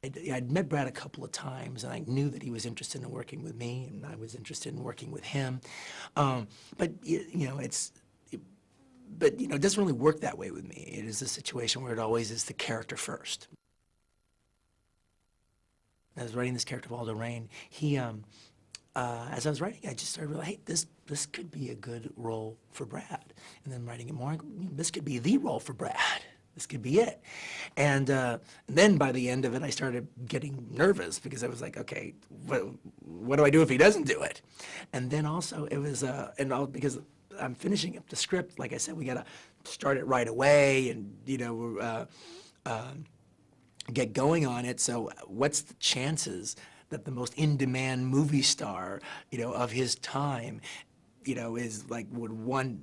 I'd met Brad a couple of times, and I knew that he was interested in working with me, and I was interested in working with him. But you know, it doesn't really work that way with me. It is a situation where it always is the character first. As I was writing this character, Waldo Rain, he, as I was writing, I just started realizing, hey, this could be a good role for Brad. And then writing it more, this could be the role for Brad. This could be it. And then by the end of it, I started getting nervous because I was like, okay, what do I do if he doesn't do it? And then also it was, because I'm finishing up the script, like I said, we gotta start it right away and, you know, get going on it. So what's the chances that the most in-demand movie star, you know, of his time, you know, is like, would want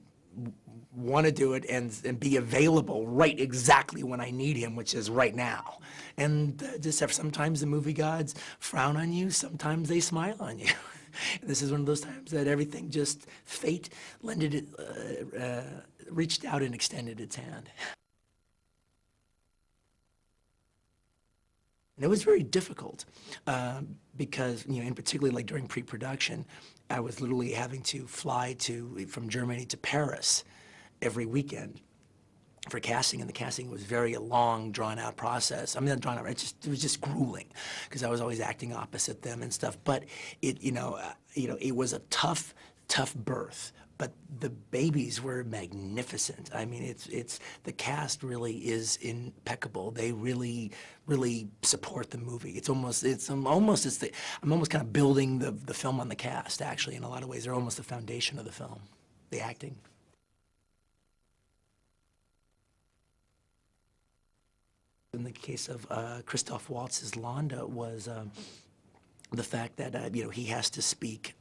to do it and be available right exactly when I need him, which is right now. And sometimes the movie gods frown on you, sometimes they smile on you. This is one of those times that everything just, fate reached out and extended its hand. And it was very difficult because, you know, in particular, like during pre-production, I was literally having to fly from Germany to Paris every weekend for casting, and the casting was very long, drawn-out process. I mean, not drawn out, it was just grueling because I was always acting opposite them and stuff. But it, it was a tough birth. But the babies were magnificent. I mean, it's the cast really is impeccable. They really support the movie. I'm almost kind of building the film on the cast, actually. In a lot of ways, they're almost the foundation of the film, the acting. In the case of Christoph Waltz's Londa was the fact that you know, he has to speak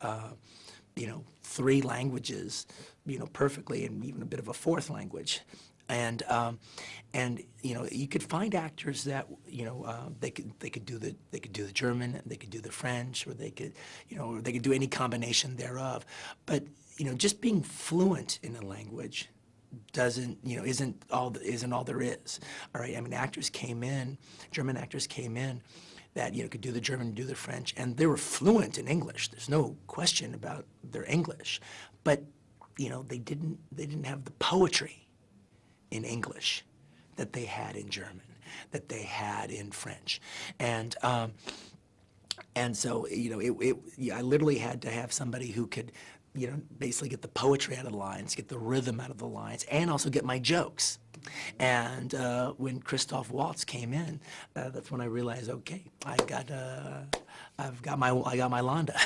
you know, 3 languages, you know, perfectly, and even a bit of a 4th language. And you know, you could find actors that, you know, they could do the German, they could do the French, or they could, you know, or they could do any combination thereof. But you know, just being fluent in a language isn't all there is. All right, I mean, actors came in, German actors came in that, you know, could do the German, do the French, and they were fluent in English. There's no question about their English, but you know, they didn't have the poetry in English that they had in German, that they had in French, and so, you know, I literally had to have somebody who could, you know, basically get the poetry out of the lines, get the rhythm out of the lines, and also get my jokes. And when Christoph Waltz came in, that's when I realized, okay, I got my Londa.